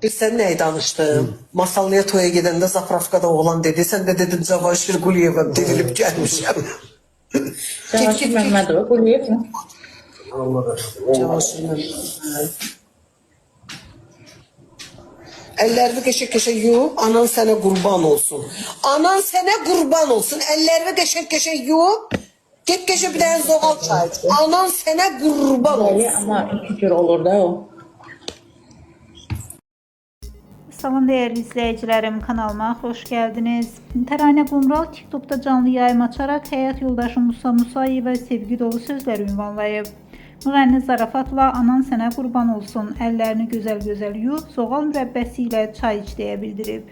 Biz sen neyi danıştın? Masallıya toya gidende Zapravka'da oğlan dedi. Sen de dedin Cavanşir Guliyev'e dirilip gelmişim. Cavanşir Məmmədova Quliyev mi? Cavanşir Məmmədov. Ellerini keşe yuv, anan sana kurban olsun. Anan sana kurban olsun. Ellerini keşe yuv, git keşe bir tane zoğal çay iç. Anan sana kurban olsun. Bəli, amma iki cür olur da o. Salam değerli izleyicilerim, kanalıma hoş geldiniz. Təranə Qumral TikTok'ta canlı yayım açaraq həyat yoldaşı Musa Musayevə sevgi dolu sözlər ünvanlayıb. Müğənni zarafatla anan sənə qurban olsun, əllərini gözəl-gözəl yuv, zoğal mürəbbəsi ilə çay iç deyə bildirib.